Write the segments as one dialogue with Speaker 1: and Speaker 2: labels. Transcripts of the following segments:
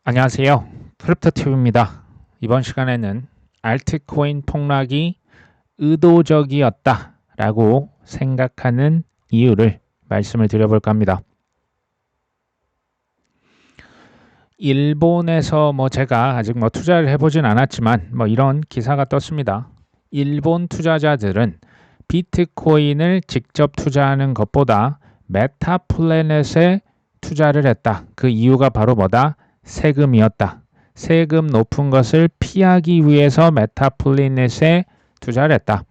Speaker 1: 안녕하세요. 크립토튜브입니다. 이번 시간에는 알트코인 폭락이 의도적이었다 라고 생각하는 이유를 말씀을 드려볼까 합니다. 일본에서 제가 아직 투자를 해보진 않았지만 이런 기사가 떴습니다. 일본 투자자들은 비트코인을 직접 투자하는 것보다 메타플래넷에 투자를 했다. 그 이유가 바로 뭐다? 세금이었다. 세금 높은 것을 피하기 위해서 메타플래넷에 투자를 했다.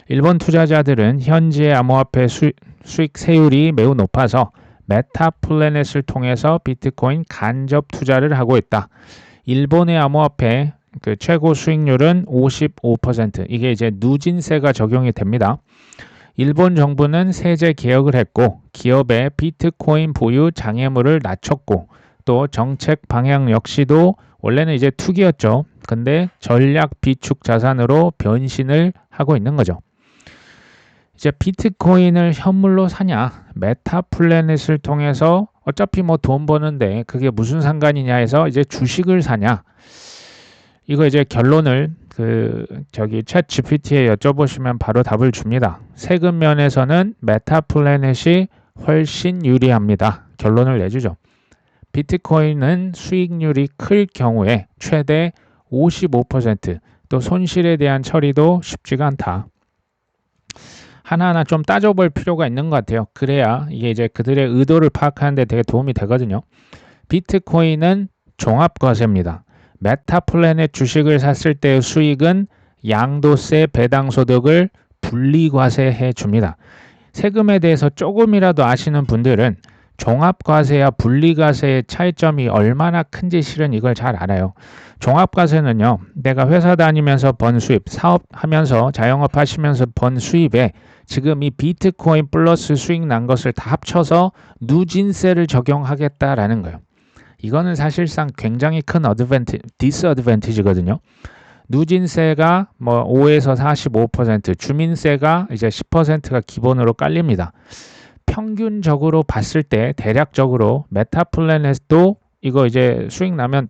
Speaker 1: 일본 투자자들은 현지의 암호화폐 수익 세율이 매우 높아서 메타플래넷을 통해서 비트코인 간접 투자를 하고 있다. 일본의 암호화폐 최고 수익률은 55%. 이게 이제 누진세가 적용이 됩니다. 일본 정부는 세제 개혁을 했고 기업의 비트코인 보유 장애물을 낮췄고 또 정책 방향 역시도 원래는 이제 투기였죠. 근데 전략 비축 자산으로 변신을 하고 있는 거죠. 이제 비트코인을 현물로 사냐, 메타플래닛을 통해서 어차피 돈 버는데 그게 무슨 상관이냐 해서 이제 주식을 사냐. 이거 이제 결론을 챗 GPT에 여쭤보시면 바로 답을 줍니다. 세금 면에서는 메타플래닛이 훨씬 유리합니다. 결론을 내주죠. 비트코인은 수익률이 클 경우에 최대 55%, 또 손실에 대한 처리도 쉽지가 않다. 하나하나 좀 따져볼 필요가 있는 것 같아요. 그래야 이게 이제 그들의 의도를 파악하는 데 되게 도움이 되거든요. 비트코인은 종합과세입니다. 메타플래닛 주식을 샀을 때의 수익은 양도세 배당소득을 분리과세해 줍니다. 세금에 대해서 조금이라도 아시는 분들은 종합과세와 분리과세의 차이점이 얼마나 큰지 실은 이걸 잘 알아요. 종합과세는요, 내가 회사 다니면서 번 수입, 사업하면서 자영업 하시면서 번 수입에 지금 이 비트코인 플러스 수익 난 것을 다 합쳐서 누진세를 적용하겠다라는 거예요. 이거는 사실상 굉장히 큰 디스어드밴티지거든요. 누진세가 5에서 45%, 주민세가 이제 10%가 기본으로 깔립니다. 평균적으로 봤을 때 대략적으로 메타플래넷도 이거 이제 수익 나면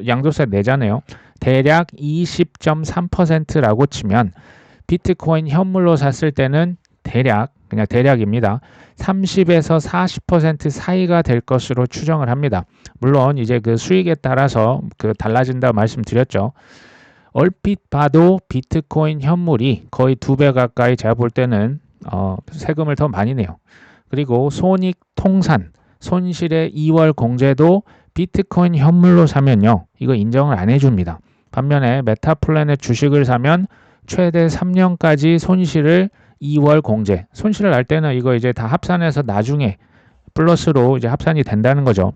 Speaker 1: 양도세 내잖아요. 대략 20.3%라고 치면 비트코인 현물로 샀을 때는 그냥 대략입니다. 30에서 40% 사이가 될 것으로 추정을 합니다. 물론 이제 수익에 따라서 달라진다 말씀드렸죠. 얼핏 봐도 비트코인 현물이 거의 2배 가까이 제가 볼 때는 세금을 더 많이 내요. 그리고 손익 통산, 손실의 2월 공제도 비트코인 현물로 사면요. 이거 인정을 안 해줍니다. 반면에 메타플래넷 주식을 사면 최대 3년까지 손실을 2월 공제. 손실을 날 때는 이거 이제 다 합산해서 나중에 플러스로 이제 합산이 된다는 거죠.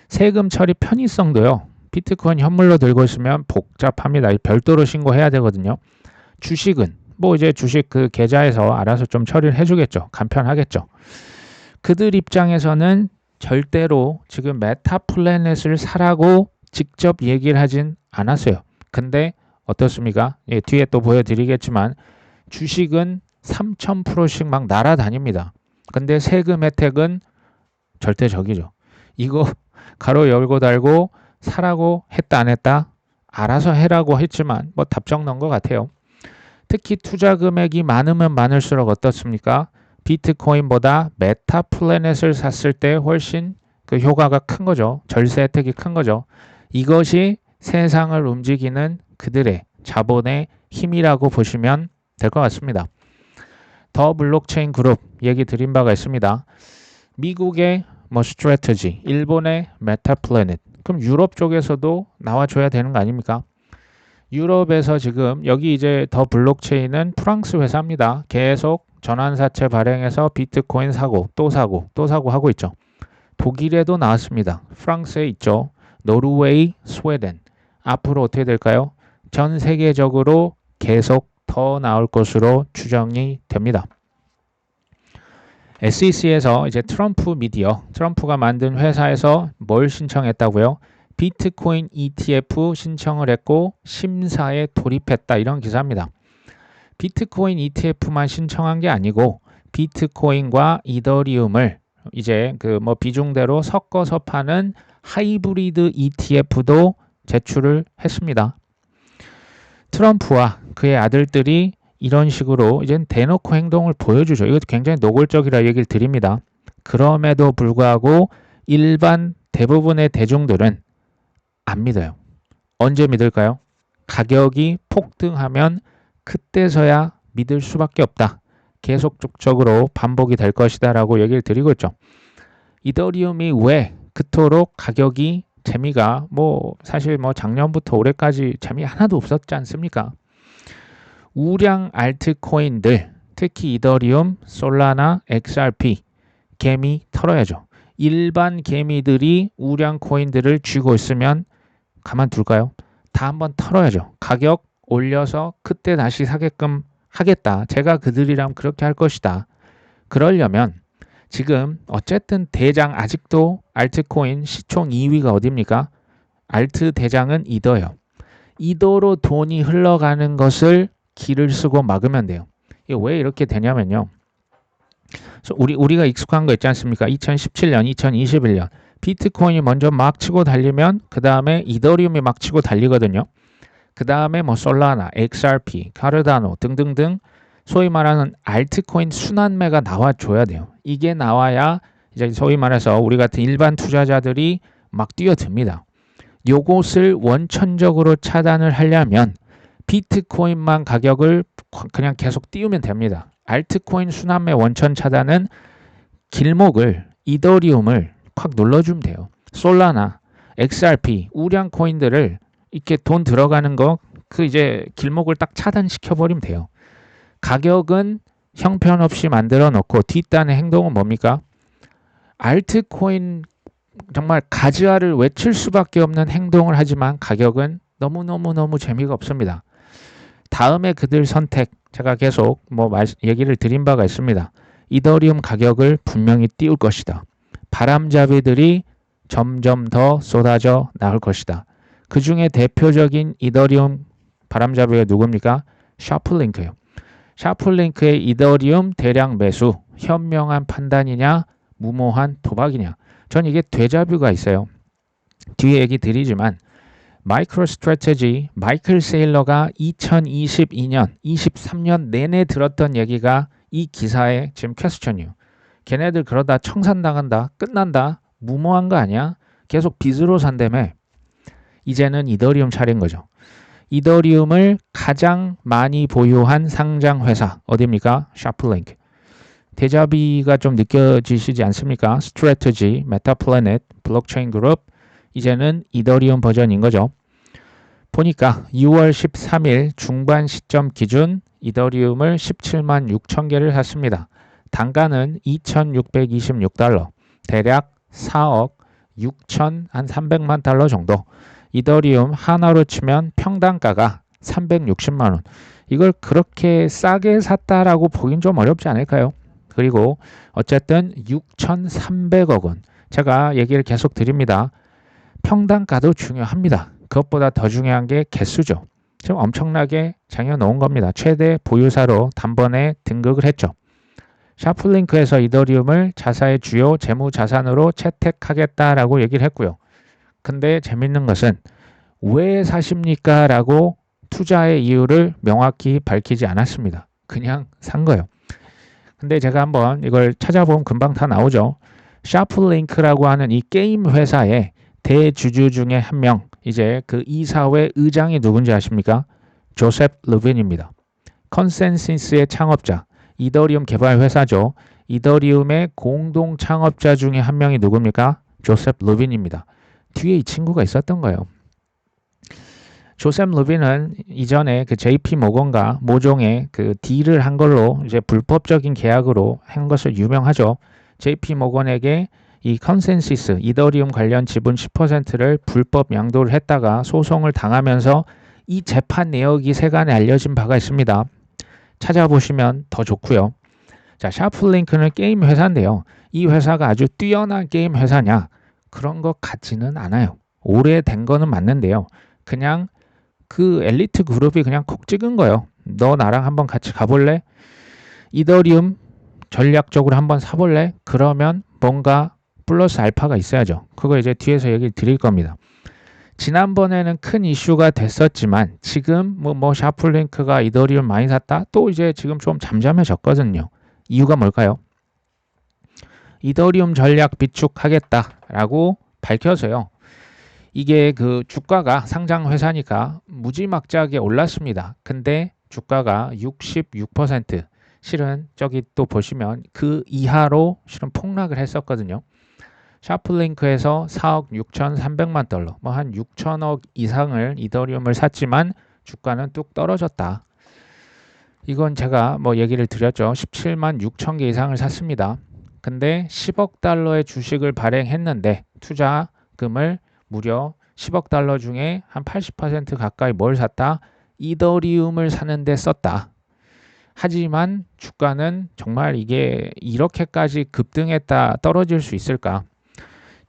Speaker 1: 세금 처리 편의성도요. 비트코인 현물로 들고 있으면 복잡합니다. 별도로 신고해야 되거든요. 주식은 이제 주식 계좌에서 알아서 좀 처리를 해주겠죠. 간편하겠죠. 그들 입장에서는 절대로 지금 메타플래넷을 사라고 직접 얘기를 하진 않았어요. 근데 어떻습니까? 예, 뒤에 또 보여드리겠지만 주식은 3000%씩 막 날아다닙니다. 근데 세금 혜택은 절대적이죠. 이거 가로 열고 달고 사라고 했다 안 했다? 알아서 해라고 했지만 답정 넣은 것 같아요. 특히 투자 금액이 많으면 많을수록 어떻습니까? 비트코인보다 메타플래넷을 샀을 때 훨씬 효과가 큰 거죠. 절세 혜택이 큰 거죠. 이것이 세상을 움직이는 그들의 자본의 힘이라고 보시면 될 것 같습니다. 더 블록체인 그룹 얘기 드린 바가 있습니다. 미국의 스트래티지, 일본의 메타플래닛. 그럼 유럽 쪽에서도 나와줘야 되는 거 아닙니까? 유럽에서 지금 여기 이제 더 블록체인은 프랑스 회사입니다. 계속 전환사채 발행해서 비트코인 사고 또 사고 또 사고 하고 있죠. 독일에도 나왔습니다. 프랑스에 있죠. 노르웨이, 스웨덴. 앞으로 어떻게 될까요? 전 세계적으로 계속 더 나올 것으로 추정이 됩니다. SEC에서 이제 트럼프가 만든 회사에서 뭘 신청했다고요? 비트코인 ETF 신청을 했고 심사에 돌입했다 이런 기사입니다. 비트코인 ETF만 신청한 게 아니고 비트코인과 이더리움을 이제 비중대로 섞어서 파는 하이브리드 ETF도 제출을 했습니다. 트럼프와 그의 아들들이 이런 식으로 이제 대놓고 행동을 보여주죠. 이것도 굉장히 노골적이라 얘기를 드립니다. 그럼에도 불구하고 일반 대부분의 대중들은 안 믿어요. 언제 믿을까요? 가격이 폭등하면 그때서야 믿을 수밖에 없다. 계속적으로 반복이 될 것이다 라고 얘기를 드리고 있죠. 이더리움이 왜 그토록 가격이 재미가 사실 작년부터 올해까지 재미 하나도 없었지 않습니까? 우량 알트코인들, 특히 이더리움, 솔라나, XRP, 개미 털어야죠. 일반 개미들이 우량 코인들을 쥐고 있으면 가만둘까요? 다 한번 털어야죠. 가격 올려서 그때 다시 사게끔 하겠다. 제가 그들이랑 그렇게 할 것이다. 그러려면 지금 어쨌든 대장 아직도 알트코인 시총 2위가 어딥니까? 알트 대장은 이더예요. 이더로 돈이 흘러가는 것을 길을 쓰고 막으면 돼요. 이게 왜 이렇게 되냐면요. 우리가 익숙한 거 있지 않습니까? 2017년, 2021년 비트코인이 먼저 막 치고 달리면 그 다음에 이더리움이 막 치고 달리거든요. 그 다음에 솔라나, XRP, 카르다노 등등등 소위 말하는 알트코인 순환매가 나와줘야 돼요. 이게 나와야 이제 소위 말해서 우리 같은 일반 투자자들이 막 뛰어듭니다. 요것을 원천적으로 차단을 하려면 비트코인만 가격을 그냥 계속 띄우면 됩니다. 알트코인 순환매 원천 차단은 길목을 이더리움을 확 눌러주면 돼요. 솔라나, XRP, 우량 코인들을 이렇게 돈 들어가는 거 그 이제 길목을 딱 차단시켜 버리면 돼요. 가격은 형편없이 만들어 놓고 뒷단의 행동은 뭡니까? 알트코인 정말 가즈아를 외칠 수밖에 없는 행동을 하지만 가격은 너무너무 재미가 없습니다. 다음에 그들 선택 제가 계속 얘기를 드린 바가 있습니다. 이더리움 가격을 분명히 띄울 것이다. 바람잡이들이 점점 더 쏟아져 나올 것이다. 그 중에 대표적인 이더리움 바람잡이가 누굽니까? 샤플링크예요. 샤플링크의 이더리움 대량 매수 현명한 판단이냐 무모한 도박이냐. 전 이게 되자뷰가 있어요. 뒤에 얘기 드리지만 마이크로스트래티지 마이클 세일러가 2022년, 23년 내내 들었던 얘기가 이 기사의 지금 퀘스천이에요. 걔네들 그러다 청산당한다, 끝난다, 무모한 거 아니야? 계속 빚으로 산다며. 이제는 이더리움 차린 거죠. 이더리움을 가장 많이 보유한 상장 회사 어디입니까? 샤플링크. 데자비가 좀 느껴지시지 않습니까? 스트래티지, 메타플래닛, 블록체인 그룹 이제는 이더리움 버전인 거죠. 보니까 6월 13일 중반 시점 기준 이더리움을 17만 6천 개를 샀습니다. 단가는 2,626달러, 대략 4억 6천 한 300만 달러 정도. 이더리움 하나로 치면 평단가가 360만 원. 이걸 그렇게 싸게 샀다라고 보긴 좀 어렵지 않을까요? 그리고 어쨌든 6,300억 원. 제가 얘기를 계속 드립니다. 평단가도 중요합니다. 그것보다 더 중요한 게 개수죠. 지금 엄청나게 쟁여놓은 겁니다. 최대 보유사로 단번에 등극을 했죠. 샤플링크에서 이더리움을 자사의 주요 재무자산으로 채택하겠다라고 얘기를 했고요. 근데 재밌는 것은 왜 사십니까? 라고 투자의 이유를 명확히 밝히지 않았습니다. 그냥 산 거예요. 근데 제가 한번 이걸 찾아보면 금방 다 나오죠. 샤플링크라고 하는 이 게임 회사의 대주주 중에 한 명, 이제 그 이사회 의장이 누군지 아십니까? 조셉 루빈입니다. 컨센시스의 창업자, 이더리움 개발 회사죠. 이더리움의 공동 창업자 중에 한 명이 누굽니까? 조셉 루빈입니다. 뒤에 이 친구가 있었던 거예요. 조셉 루빈은 이전에 그 JP 모건과 모종의 그 딜을 한 걸로 이제 불법적인 계약으로 한 것을 유명하죠. JP 모건에게 이 컨센시스 이더리움 관련 지분 10%를 불법 양도를 했다가 소송을 당하면서 이 재판 내역이 세간에 알려진 바가 있습니다. 찾아보시면 더 좋고요. 자, 샤플링크는 게임 회사인데요. 이 회사가 아주 뛰어난 게임 회사냐? 그런 것 같지는 않아요. 오래된 거는 맞는데요. 그냥 그 엘리트 그룹이 그냥 콕 찍은 거예요. 너 나랑 한번 같이 가볼래? 이더리움 전략적으로 한번 사볼래? 그러면 뭔가 플러스 알파가 있어야죠. 그거 이제 뒤에서 얘기 드릴 겁니다. 지난번에는 큰 이슈가 됐었지만 지금 뭐 샤플링크가 이더리움 많이 샀다? 또 이제 지금 좀 잠잠해졌거든요. 이유가 뭘까요? 이더리움 전략 비축하겠다라고 밝혀서요. 이게 그 주가가 상장 회사니까 무지막지하게 올랐습니다. 근데 주가가 66% 실은 저기 또 보시면 그 이하로 실은 폭락을 했었거든요. 샤플링크에서 4억 6,300만 달러, 뭐 한 6천억 이상을 이더리움을 샀지만 주가는 뚝 떨어졌다. 이건 제가 뭐 얘기를 드렸죠. 17만 6천 개 이상을 샀습니다. 근데 10억 달러의 주식을 발행했는데 투자금을 무려 10억 달러 중에 한 80% 가까이 뭘 샀다? 이더리움을 사는데 썼다. 하지만 주가는 정말 이게 이렇게까지 급등했다 떨어질 수 있을까?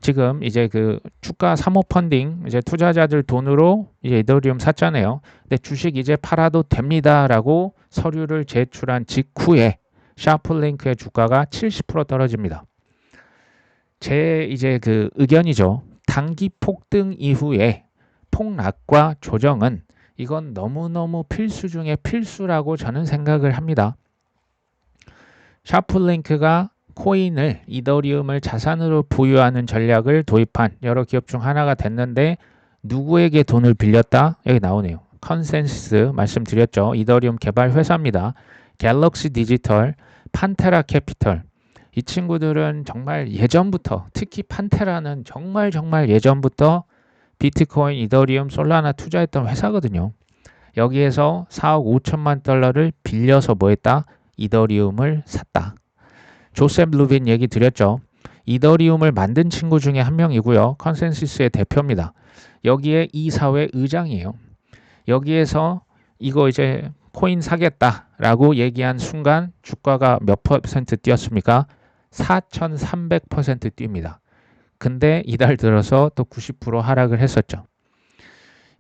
Speaker 1: 지금 이제 그 주가 사모 펀딩 이제 투자자들 돈으로 이제 이더리움 샀잖아요. 근데 주식 이제 팔아도 됩니다라고 서류를 제출한 직후에 샤플링크의 주가가 70% 떨어집니다. 제 이제 그 의견이죠. 단기 폭등 이후에 폭락과 조정은 이건 너무너무 필수 중에 필수라고 저는 생각을 합니다. 샤플링크가 코인을 이더리움을 자산으로 보유하는 전략을 도입한 여러 기업 중 하나가 됐는데 누구에게 돈을 빌렸다? 여기 나오네요. 컨센서스 말씀드렸죠. 이더리움 개발 회사입니다. 갤럭시 디지털, 판테라 캐피털. 이 친구들은 정말 예전부터 특히 판테라는 정말 예전부터 비트코인, 이더리움, 솔라나 투자했던 회사거든요. 여기에서 4억 5천만 달러를 빌려서 뭐 했다? 이더리움을 샀다. 조셉 루빈 얘기 드렸죠. 이더리움을 만든 친구 중에 한 명이고요. 컨센서스의 대표입니다. 여기에 이사회 의장이에요. 여기에서 이거 이제 코인 사겠다라고 얘기한 순간 주가가 몇 퍼센트 뛰었습니까? 4,300% 뜁니다. 근데 이달 들어서 또 90% 하락을 했었죠.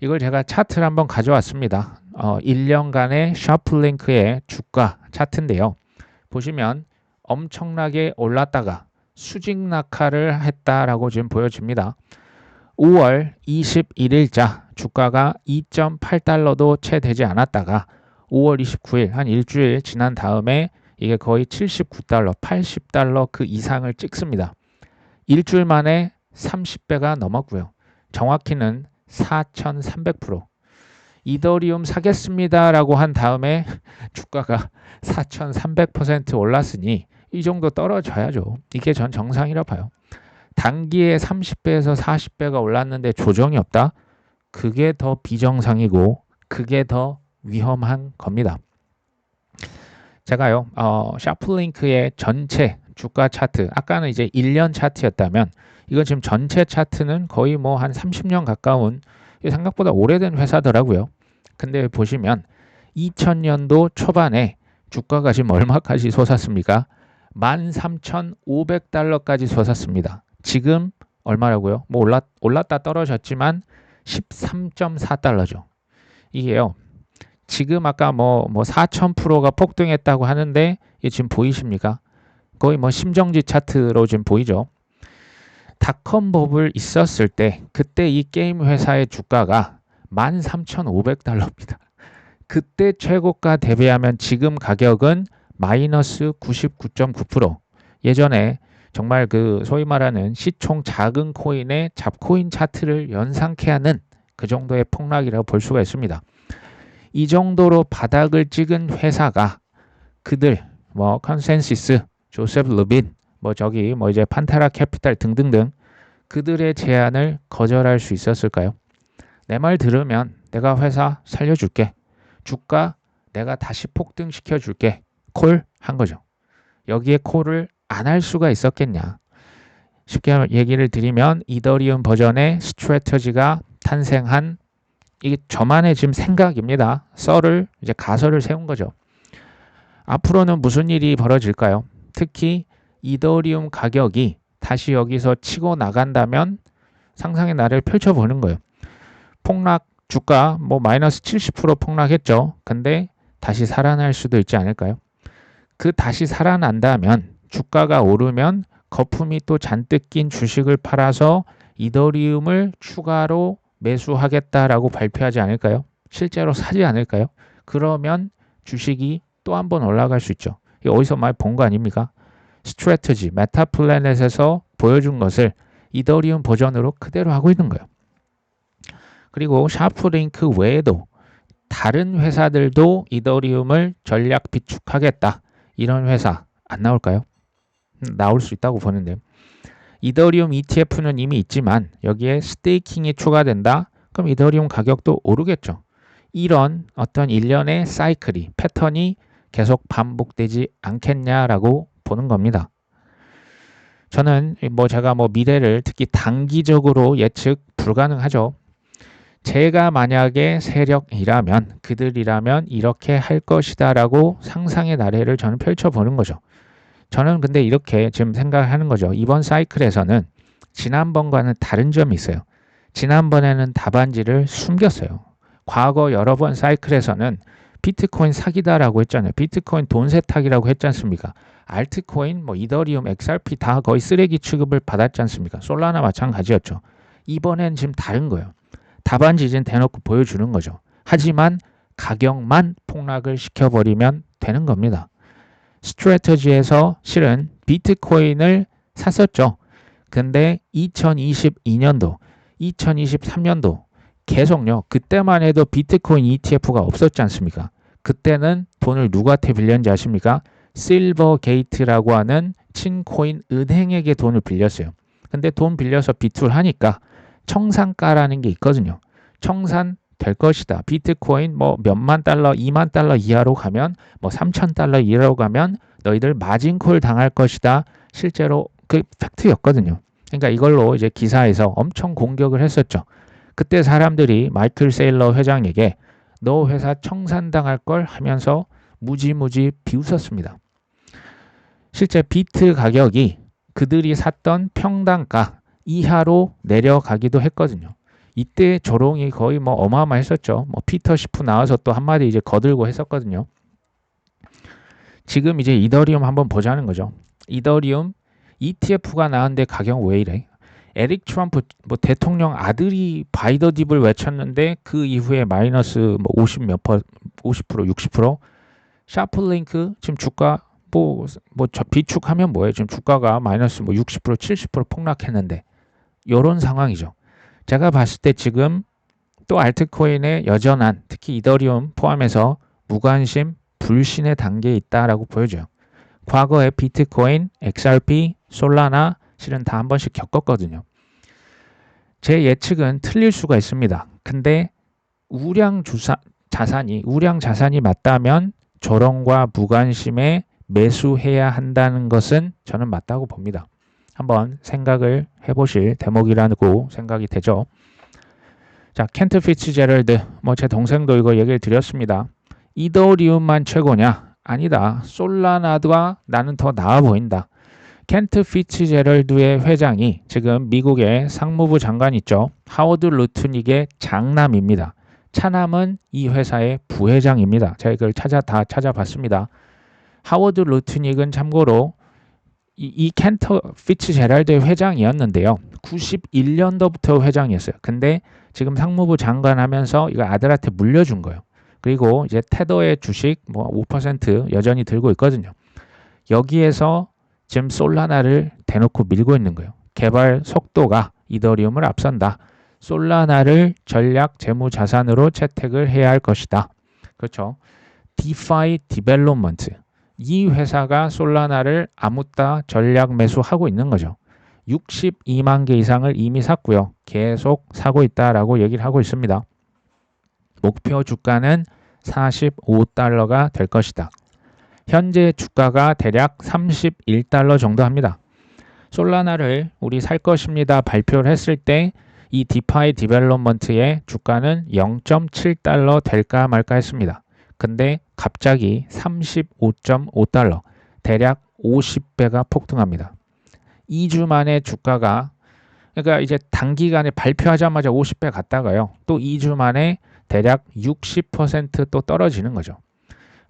Speaker 1: 이걸 제가 차트를 한번 가져왔습니다. 1년간의 샤플링크의 주가 차트인데요. 보시면 엄청나게 올랐다가 수직 낙하를 했다라고 지금 보여집니다. 5월 21일자 주가가 2.8달러도 채 되지 않았다가 5월 29일 한 일주일 지난 다음에 이게 거의 79달러, 80달러 그 이상을 찍습니다. 일주일 만에 30배가 넘었고요. 정확히는 4,300%. 이더리움 사겠습니다라고 한 다음에 주가가 4,300% 올랐으니 이 정도 떨어져야죠. 이게 전 정상이라 봐요. 단기에 30배에서 40배가 올랐는데 조정이 없다? 그게 더 비정상이고 그게 더 위험한 겁니다. 제가요, 샤플링크의 전체 주가 차트, 아까는 이제 1년 차트였다면 이건 지금 전체 차트는 거의 뭐 한 30년 가까운 생각보다 오래된 회사더라고요. 근데 보시면 2000년도 초반에 주가가 지금 얼마까지 솟았습니까? 13,500달러까지 솟았습니다. 지금 얼마라고요? 뭐 올랐다 떨어졌지만 13.4달러죠. 이게요. 지금 아까 뭐 4,000%가 폭등했다고 하는데 이게 지금 보이십니까? 거의 뭐 심정지 차트로 지금 보이죠. 닷컴 버블 있었을 때 그때 이 게임 회사의 주가가 13,500달러입니다. 그때 최고가 대비하면 지금 가격은 마이너스 99.9%. 예전에 정말 그 소위 말하는 시총 작은 코인의 잡코인 차트를 연상케 하는 그 정도의 폭락이라고 볼 수가 있습니다. 이 정도로 바닥을 찍은 회사가 그들 뭐 컨센서스, 조셉 루빈, 뭐 저기 뭐 이제 판테라 캐피탈 등등등 그들의 제안을 거절할 수 있었을까요? 내 말 들으면 내가 회사 살려줄게. 주가 내가 다시 폭등시켜줄게. 콜 한 거죠. 여기에 콜을 안 할 수가 있었겠냐. 쉽게 얘기를 드리면 이더리움 버전의 스트래터지가 탄생한 이게 저만의 지금 생각입니다. 이제 가설을 세운 거죠. 앞으로는 무슨 일이 벌어질까요? 특히 이더리움 가격이 다시 여기서 치고 나간다면 상상의 나를 펼쳐보는 거예요. 폭락 주가 뭐 마이너스 70% 폭락했죠. 근데 다시 살아날 수도 있지 않을까요? 그 다시 살아난다면 주가가 오르면 거품이 또 잔뜩 낀 주식을 팔아서 이더리움을 추가로 매수하겠다라고 발표하지 않을까요? 실제로 사지 않을까요? 그러면 주식이 또 한 번 올라갈 수 있죠. 이게 어디서 많이 본 거 아닙니까? 스트래티지, 메타플래넷에서 보여준 것을 이더리움 버전으로 그대로 하고 있는 거예요. 그리고 샤프링크 외에도 다른 회사들도 이더리움을 전략 비축하겠다. 이런 회사 안 나올까요? 나올 수 있다고 보는데요. 이더리움 ETF는 이미 있지만 여기에 스테이킹이 추가된다. 그럼 이더리움 가격도 오르겠죠. 이런 어떤 일련의 사이클이, 패턴이 계속 반복되지 않겠냐라고 보는 겁니다. 저는 제가 미래를 특히 단기적으로 예측 불가능하죠. 제가 만약에 세력이라면, 그들이라면 이렇게 할 것이다라고 상상의 나래를 저는 펼쳐보는 거죠. 저는 근데 이렇게 지금 생각하는 거죠. 이번 사이클에서는 지난번과는 다른 점이 있어요. 지난번에는 답안지를 숨겼어요. 과거 여러 번 사이클에서는 비트코인 사기다라고 했잖아요. 비트코인 돈 세탁이라고 했지 않습니까? 알트코인, 이더리움, XRP 다 거의 쓰레기 취급을 받았지 않습니까? 솔라나 마찬가지였죠. 이번엔 지금 다른 거예요. 답안지 이제 대놓고 보여주는 거죠. 하지만 가격만 폭락을 시켜버리면 되는 겁니다. 스트래터지에서 실은 비트코인을 샀었죠. 근데 2022년도, 2023년도 계속요. 그때만 해도 비트코인 ETF가 없었지 않습니까? 그때는 돈을 누구한테 빌렸는지 아십니까? 실버게이트라고 하는 친코인 은행에게 돈을 빌렸어요. 근데 돈 빌려서 비툴하니까 청산가라는 게 있거든요. 청산 될 것이다. 비트코인 몇만 달러, 2만 달러 이하로 가면 3천 달러 이하로 가면 너희들 마진콜 당할 것이다. 실제로 그 팩트였거든요. 그러니까 이걸로 이제 기사에서 엄청 공격을 했었죠. 그때 사람들이 마이클 세일러 회장에게 너 회사 청산당할 걸 하면서 무지무지 비웃었습니다. 실제 비트 가격이 그들이 샀던 평단가 이하로 내려가기도 했거든요. 이때 조롱이 거의 어마어마했었죠. 피터 시프 나와서 또 한마디 이제 거들고 했었거든요. 지금 이제 이더리움 한번 보자는 거죠. 이더리움 ETF가 나왔는데 가격 왜 이래? 에릭 트럼프 대통령 아들이 바이더 딥을 외쳤는데 그 이후에 마이너스 50 몇 %, 50%, 60%. 샤플링크 지금 주가 비축하면 뭐예요? 지금 주가가 마이너스 60%, 70% 폭락했는데 이런 상황이죠. 제가 봤을 때 지금 또 알트코인의 여전한 특히 이더리움 포함해서 무관심, 불신의 단계에 있다라고 보여져요. 과거에 비트코인, XRP, 솔라나 실은 다 한 번씩 겪었거든요. 제 예측은 틀릴 수가 있습니다. 근데 우량 자산이 맞다면 조롱과 무관심에 매수해야 한다는 것은 저는 맞다고 봅니다. 한번 생각을 해보실 대목이라고 생각이 되죠. 자, 켄트 피츠제럴드, 제 동생도 이거 얘기를 드렸습니다. 이더리움만 최고냐? 아니다. 솔라나가 나는 더 나아 보인다. 켄트 피츠제럴드의 회장이 지금 미국의 상무부 장관 있죠. 하워드 루트닉의 장남입니다. 차남은 이 회사의 부회장입니다. 제가 이걸 다 찾아봤습니다. 하워드 루트닉은 참고로 이 켄트 피츠제럴드의 회장이었는데요. 91년도부터 회장이었어요. 근데 지금 상무부 장관 하면서 이거 아들한테 물려준 거예요. 그리고 이제 테더의 주식 5% 여전히 들고 있거든요. 여기에서 지금 솔라나를 대놓고 밀고 있는 거예요. 개발 속도가 이더리움을 앞선다. 솔라나를 전략 재무 자산으로 채택을 해야 할 것이다. 그렇죠. 디파이 디벨롭먼트. 이 회사가 솔라나를 아무따 전략 매수하고 있는 거죠. 62만 개 이상을 이미 샀고요. 계속 사고 있다라고 얘기를 하고 있습니다. 목표 주가는 45달러가 될 것이다. 현재 주가가 대략 31달러 정도 합니다. 솔라나를 우리 살 것입니다 발표를 했을 때 이 디파이 디벨롭먼트의 주가는 0.7달러 될까 말까 했습니다. 근데 갑자기 35.5달러, 대략 50배가 폭등합니다. 2주 만에 주가가, 그러니까 이제 단기간에 발표하자마자 50배 갔다가요. 또 2주 만에 대략 60% 또 떨어지는 거죠.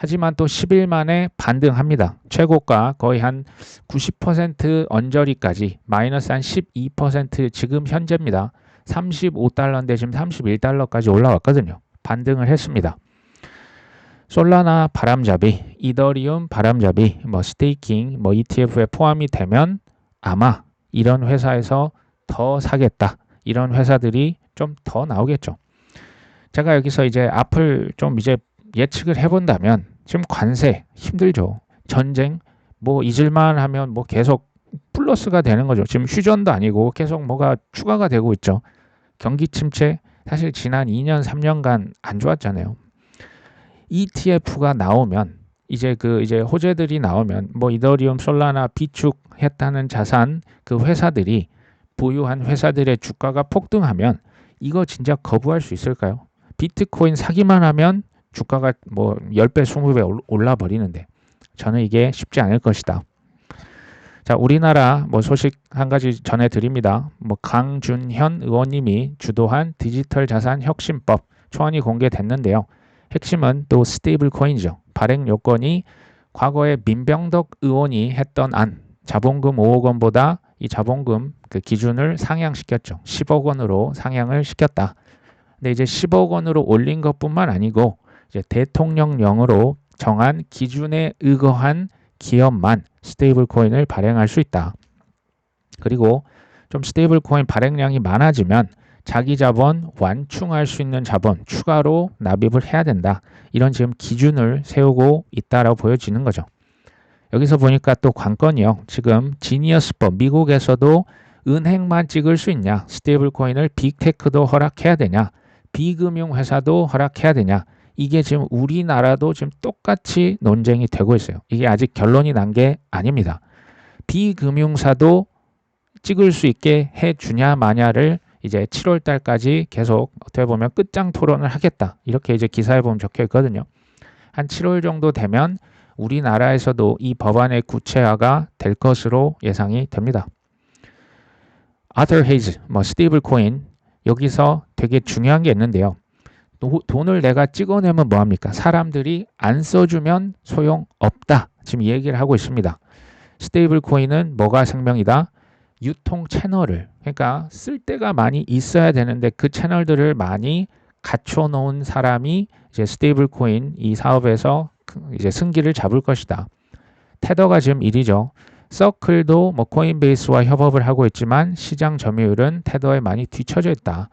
Speaker 1: 하지만 또 10일 만에 반등합니다. 최고가 거의 한 90% 언저리까지 마이너스 한 12% 지금 현재입니다. 35달러인데 지금 31달러까지 올라왔거든요. 반등을 했습니다. 솔라나 바람잡이, 이더리움 바람잡이, 스테이킹, ETF에 포함이 되면 아마 이런 회사에서 더 사겠다. 이런 회사들이 좀 더 나오겠죠. 제가 여기서 이제 앞을 좀 이제 예측을 해본다면 지금 관세 힘들죠. 전쟁 잊을만 하면 계속 플러스가 되는 거죠. 지금 휴전도 아니고 계속 뭐가 추가가 되고 있죠. 경기 침체 사실 지난 2년 3년간 안 좋았잖아요. ETF가 나오면 이제 호재들이 나오면 이더리움, 솔라나 비축했다는 자산 그 회사들이 보유한 회사들의 주가가 폭등하면 이거 진짜 거부할 수 있을까요? 비트코인 사기만 하면 주가가 10배, 20배 올라 버리는데 저는 이게 쉽지 않을 것이다. 자, 우리나라 소식 한 가지 전해드립니다. 강준현 의원님이 주도한 디지털 자산 혁신법 초안이 공개됐는데요. 핵심은 또 스테이블 코인이죠. 발행 요건이 과거에 민병덕 의원이 했던 안, 자본금 5억 원보다 이 자본금 그 기준을 상향시켰죠. 10억 원으로 상향을 시켰다. 근데 이제 10억 원으로 올린 것뿐만 아니고 이제 대통령령으로 정한 기준에 의거한 기업만 스테이블 코인을 발행할 수 있다. 그리고 좀 스테이블 코인 발행량이 많아지면 자기 자본 완충할 수 있는 자본 추가로 납입을 해야 된다. 이런 지금 기준을 세우고 있다라고 보여지는 거죠. 여기서 보니까 또 관건이요. 지금 지니어스법 미국에서도 은행만 찍을 수 있냐, 스테이블 코인을 빅테크도 허락해야 되냐, 비금융 회사도 허락해야 되냐. 이게 지금 우리나라도 지금 똑같이 논쟁이 되고 있어요. 이게 아직 결론이 난 게 아닙니다. 비금융사도 찍을 수 있게 해주냐 마냐를 이제 7월 달까지 계속 어떻게 보면 끝장 토론을 하겠다. 이렇게 이제 기사에 보면 적혀 있거든요. 한 7월 정도 되면 우리나라에서도 이 법안의 구체화가 될 것으로 예상이 됩니다. 아터 헤이즈, 스테이블 코인 여기서 되게 중요한 게 있는데요. 돈을 내가 찍어내면 뭐합니까? 사람들이 안 써주면 소용없다. 지금 이 얘기를 하고 있습니다. 스테이블 코인은 뭐가 생명이다? 유통 채널을, 그러니까 쓸 데가 많이 있어야 되는데 그 채널들을 많이 갖춰 놓은 사람이 이제 스테이블 코인 이 사업에서 이제 승기를 잡을 것이다. 테더가 지금 1위죠. 서클도 코인베이스와 협업을 하고 있지만 시장 점유율은 테더에 많이 뒤처져 있다.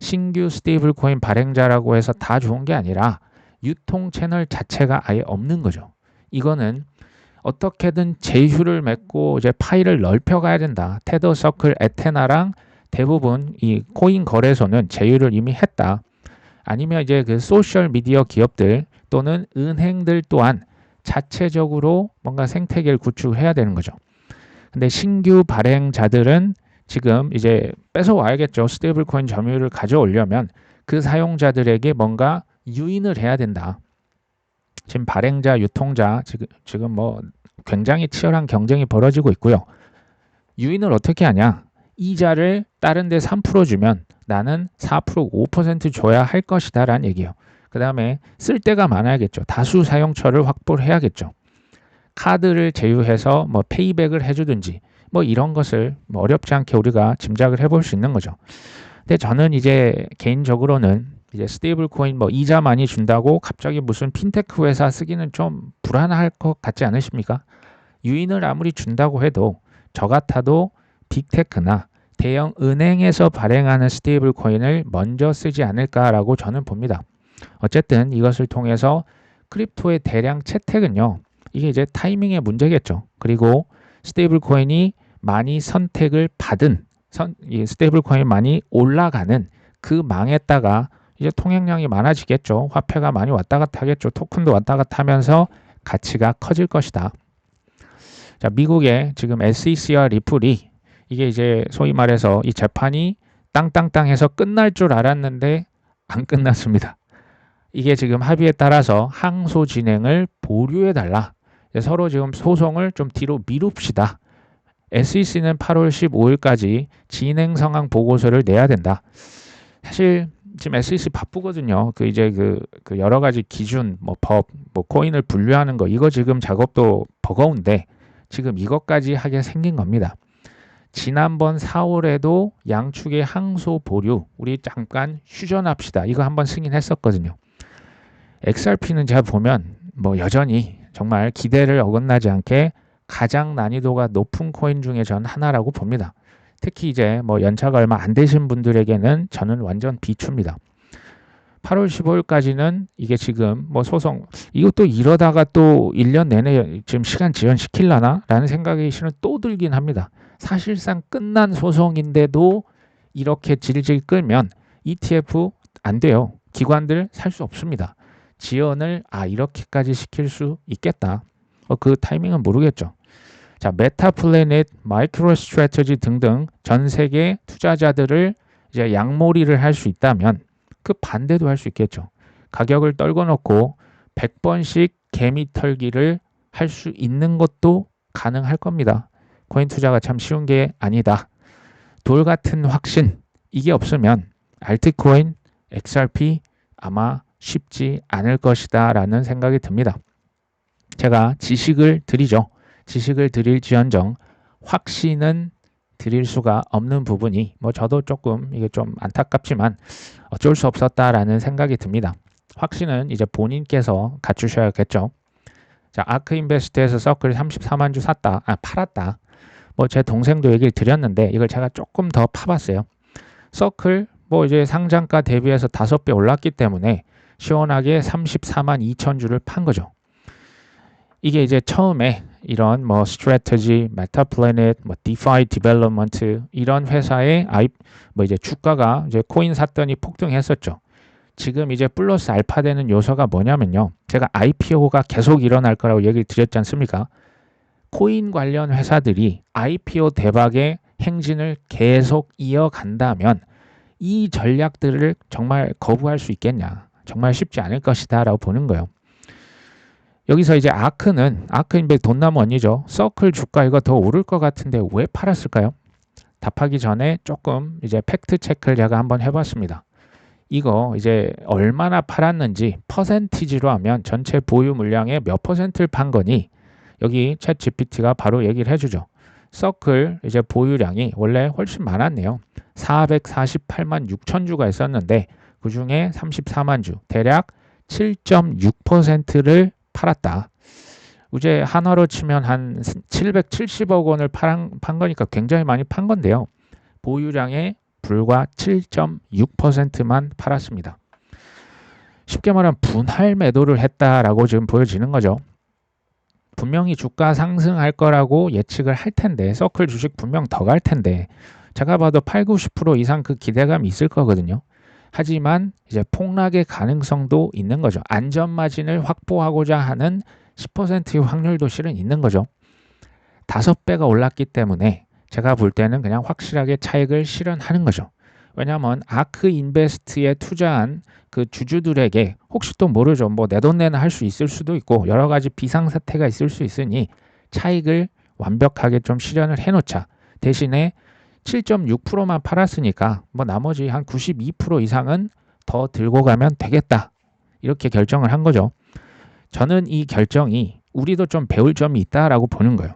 Speaker 1: 신규 스테이블 코인 발행자라고 해서 다 좋은 게 아니라 유통 채널 자체가 아예 없는 거죠. 이거는 어떻게든 제휴를 맺고 이제 파일을 넓혀가야 된다. 테더, 서클, 에테나랑 대부분 이 코인 거래소는 제휴를 이미 했다. 아니면 이제 그 소셜 미디어 기업들 또는 은행들 또한 자체적으로 뭔가 생태계를 구축해야 되는 거죠. 근데 신규 발행자들은 지금 이제 뺏어와야겠죠. 스테이블 코인 점유율을 가져오려면 그 사용자들에게 뭔가 유인을 해야 된다. 지금 발행자, 유통자 지금 굉장히 치열한 경쟁이 벌어지고 있고요. 유인을 어떻게 하냐? 이자를 다른 데 3% 주면 나는 4%, 5% 줘야 할 것이다 라는 얘기예요. 그 다음에 쓸 데가 많아야겠죠. 다수 사용처를 확보를 해야겠죠. 카드를 제휴해서 페이백을 해주든지 이런 것을 어렵지 않게 우리가 짐작을 해볼 수 있는 거죠. 근데 저는 이제 개인적으로는 이제 스테이블 코인 이자 많이 준다고 갑자기 무슨 핀테크 회사 쓰기는 좀 불안할 것 같지 않으십니까? 유인을 아무리 준다고 해도 저 같아도 빅테크나 대형 은행에서 발행하는 스테이블 코인을 먼저 쓰지 않을까라고 저는 봅니다. 어쨌든 이것을 통해서 크립토의 대량 채택은요. 이게 이제 타이밍의 문제겠죠. 그리고 스테이블 코인이 많이 선택을 받은 이 스테이블 코인이 많이 올라가는 그 망에다가 이제 통행량이 많아지겠죠. 화폐가 많이 왔다 갔다 하겠죠. 토큰도 왔다 갔다 하면서 가치가 커질 것이다. 자, 미국의 지금 SEC와 리플이 이게 이제 소위 말해서 이 재판이 땅땅땅 해서 끝날 줄 알았는데 안 끝났습니다. 이게 지금 합의에 따라서 항소 진행을 보류해 달라. 서로 지금 소송을 좀 뒤로 미룹시다. SEC는 8월 15일까지 진행 상황 보고서를 내야 된다. 사실 지금 SEC 바쁘거든요. 그 이제 그 여러 가지 기준, 뭐 법, 뭐 코인을 분류하는 거 이거 지금 작업도 버거운데 지금 이것까지 하게 생긴 겁니다. 지난번 4월에도 양축의 항소 보류 우리 잠깐 휴전합시다. 이거 한번 승인했었거든요. XRP는 제가 보면 뭐 여전히 정말 기대를 어긋나지 않게 가장 난이도가 높은 코인 중에 전 하나라고 봅니다. 특히 이제 뭐 연차가 얼마 안 되신 분들에게는 저는 완전 비추입니다. 8월 15일까지는 이게 지금 뭐 소송 이것도 이러다가 또 1년 내내 지금 시간 지연시킬라나 라는 생각이 실은 또 들긴 합니다. 사실상 끝난 소송인데도 이렇게 질질 끌면 ETF 안 돼요. 기관들 살 수 없습니다. 지연을 이렇게까지 시킬 수 있겠다. 그 타이밍은 모르겠죠. 자, 메타플래닛, 마이크로스트래티지 등등 전 세계 투자자들을 이제 양몰이를 할 수 있다면 그 반대도 할 수 있겠죠. 가격을 떨궈 놓고 100번씩 개미 털기를 할 수 있는 것도 가능할 겁니다. 코인 투자가 참 쉬운 게 아니다. 돌 같은 확신 이게 없으면 알트코인, XRP 아마 쉽지 않을 것이다 라는 생각이 듭니다. 제가 지식을 드리죠. 지식을 드릴지언정 확신은 드릴 수가 없는 부분이 뭐 저도 조금 이게 좀 안타깝지만 어쩔 수 없었다라는 생각이 듭니다. 확신은 이제 본인께서 갖추셔야겠죠. 자, 아크인베스트에서 서클 34만 주 팔았다. 뭐 제 동생도 얘기를 드렸는데 이걸 제가 조금 더 파봤어요. 서클 뭐 이제 상장가 대비해서 5배 올랐기 때문에 시원하게 34만 2천 주를 판 거죠. 이게 이제 처음에 이런 뭐 스트래티지, 메타플래닛, 뭐 디파이 디벨롭먼트 이런 회사의 뭐 이제 주가가 이제 코인 샀더니 폭등했었죠. 지금 이제 플러스 알파 되는 요소가 뭐냐면요. 제가 IPO가 계속 일어날 거라고 얘기를 드렸지 않습니까? 코인 관련 회사들이 IPO 대박의 행진을 계속 이어간다면 이 전략들을 정말 거부할 수 있겠냐. 정말 쉽지 않을 것이다 라고 보는 거예요. 여기서 이제 아크인백 돈나무 언니죠. 서클 주가 이거 더 오를 것 같은데 왜 팔았을까요? 답하기 전에 조금 이제 팩트 체크를 제가 한번 해봤습니다. 이거 이제 얼마나 팔았는지 퍼센티지로 하면 전체 보유 물량의 몇 퍼센트를 판 거니 여기 챗 GPT가 바로 얘기를 해주죠. 서클 이제 보유량이 원래 훨씬 많았네요. 448만 6천 주가 있었는데 그 중에 34만 주 대략 7.6%를 팔았다. 이제 한화로 치면 한 770억 원을 판 거니까 굉장히 많이 판 건데요. 보유량의 불과 7.6%만 팔았습니다. 쉽게 말하면 분할 매도를 했다라고 지금 보여지는 거죠. 분명히 주가 상승할 거라고 예측을 할 텐데 서클 주식 분명 더 갈 텐데 제가 봐도 8, 90% 이상 그 기대감이 있을 거거든요. 하지만 이제 폭락의 가능성도 있는 거죠. 안전 마진을 확보하고자 하는 10%의 확률도 실은 있는 거죠. 5배가 올랐기 때문에 제가 볼 때는 그냥 확실하게 차익을 실현하는 거죠. 왜냐하면 아크인베스트에 투자한 그 주주들에게 혹시 또 모르죠. 뭐 내 돈 내나 할 수 있을 수도 있고 여러 가지 비상사태가 있을 수 있으니 차익을 완벽하게 좀 실현을 해놓자. 대신에 7.6%만 팔았으니까 뭐 나머지 한 92% 이상은 더 들고 가면 되겠다. 이렇게 결정을 한 거죠. 저는 이 결정이 우리도 좀 배울 점이 있다라고 보는 거예요.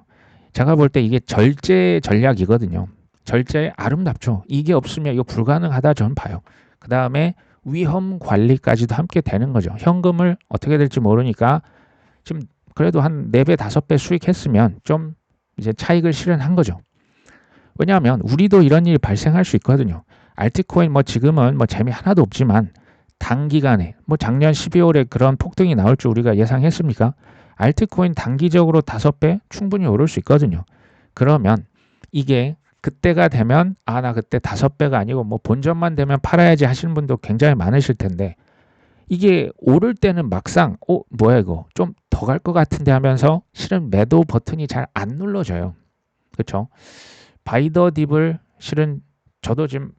Speaker 1: 제가 볼 때 이게 절제 전략이거든요. 절제 아름답죠. 이게 없으면 이거 불가능하다 저는 봐요. 그 다음에 위험 관리까지도 함께 되는 거죠. 현금을 어떻게 될지 모르니까 지금 그래도 한 4배, 5배 수익했으면 좀 이제 차익을 실현한 거죠. 왜냐하면 우리도 이런 일이 발생할 수 있거든요. 알트코인 뭐 지금은 뭐 재미 하나도 없지만 단기간에 뭐 작년 12월에 그런 폭등이 나올 줄 우리가 예상했습니까? 알트코인 단기적으로 5배 충분히 오를 수 있거든요. 그러면 이게 그때가 되면 나 그때 5배가 아니고 뭐 본전만 되면 팔아야지 하시는 분도 굉장히 많으실 텐데 이게 오를 때는 막상 뭐야 이거 좀 더 갈 것 같은데 하면서 실은 매도 버튼이 잘 안 눌러져요. 그렇죠? 바이더 딥을 실은 저도 지금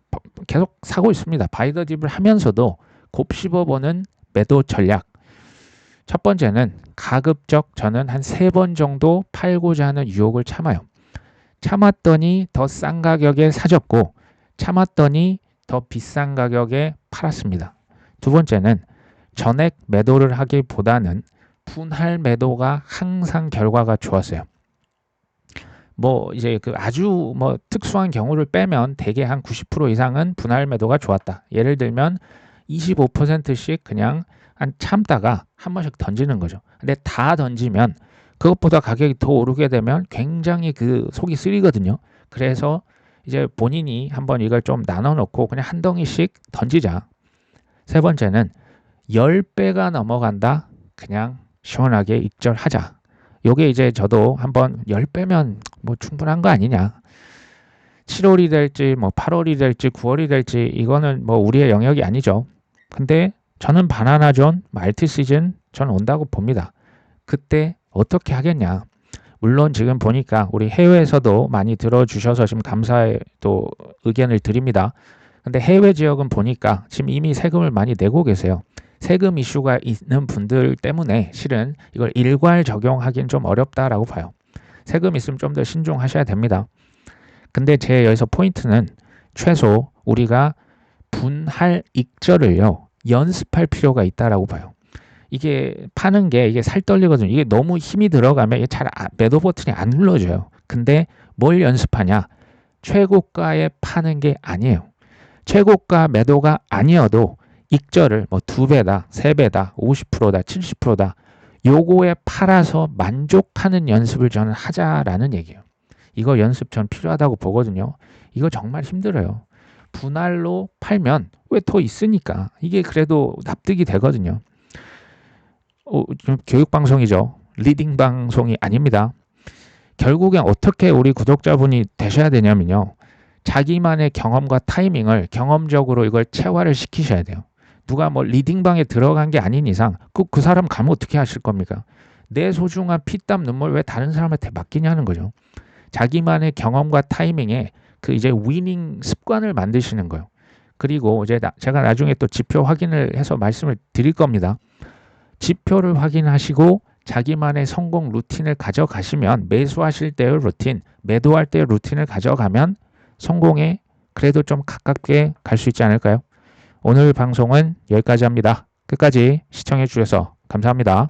Speaker 1: 계속 사고 있습니다. 바이더 딥을 하면서도 곱씹어보는 매도 전략. 첫 번째는 가급적 저는 한 3번 정도 팔고자 하는 유혹을 참아요. 참았더니 더 싼 가격에 사졌고 참았더니 더 비싼 가격에 팔았습니다. 두 번째는 전액 매도를 하기보다는 분할 매도가 항상 결과가 좋았어요. 뭐 이제 그 아주 뭐 특수한 경우를 빼면 대개 한 90% 이상은 분할 매도가 좋았다. 예를 들면 25%씩 그냥 한 참다가 한 번씩 던지는 거죠. 근데 다 던지면 그것보다 가격이 더 오르게 되면 굉장히 그 속이 쓰리거든요. 그래서 이제 본인이 한번 이걸 좀 나눠 놓고 그냥 한 덩이씩 던지자. 세 번째는 10배가 넘어간다. 그냥 시원하게 익절하자. 요게 이제 저도 한번 10배면 뭐 충분한 거 아니냐. 7월이 될지 뭐 8월이 될지 9월이 될지 이거는 뭐 우리의 영역이 아니죠. 근데 저는 바나나존 말트 시즌 전 온다고 봅니다. 그때 어떻게 하겠냐. 물론 지금 보니까 우리 해외에서도 많이 들어주셔서 지금 감사의 또 의견을 드립니다. 근데 해외 지역은 보니까 지금 이미 세금을 많이 내고 계세요. 세금 이슈가 있는 분들 때문에 실은 이걸 일괄 적용하기는 좀 어렵다라고 봐요. 세금 있으면 좀 더 신중하셔야 됩니다. 근데 제 여기서 포인트는 최소 우리가 분할 익절을요 연습할 필요가 있다라고 봐요. 이게 파는 게 이게 살 떨리거든요. 이게 너무 힘이 들어가면 이게 잘 매도 버튼이 안 눌러져요. 근데 뭘 연습하냐? 최고가에 파는 게 아니에요. 최고가 매도가 아니어도 익절을 뭐 2배다, 3배다, 50%다, 70%다 요거에 팔아서 만족하는 연습을 저는 하자라는 얘기예요. 이거 연습 전 필요하다고 보거든요. 이거 정말 힘들어요. 분할로 팔면 왜 더 있으니까 이게 그래도 납득이 되거든요. 좀 교육방송이죠. 리딩 방송이 아닙니다. 결국엔 어떻게 우리 구독자분이 되셔야 되냐면요. 자기만의 경험과 타이밍을 경험적으로 이걸 체화를 시키셔야 돼요. 누가 뭐 리딩방에 들어간 게 아닌 이상 그 사람 가면 어떻게 하실 겁니까? 내 소중한 피땀 눈물 왜 다른 사람한테 맡기냐는 거죠. 자기만의 경험과 타이밍에 그 이제 위닝 습관을 만드시는 거예요. 그리고 이제 제가 나중에 또 지표 확인을 해서 말씀을 드릴 겁니다. 지표를 확인하시고 자기만의 성공 루틴을 가져가시면 매수하실 때의 루틴, 매도할 때의 루틴을 가져가면 성공에 그래도 좀 가깝게 갈 수 있지 않을까요? 오늘 방송은 여기까지 합니다. 끝까지 시청해 주셔서 감사합니다.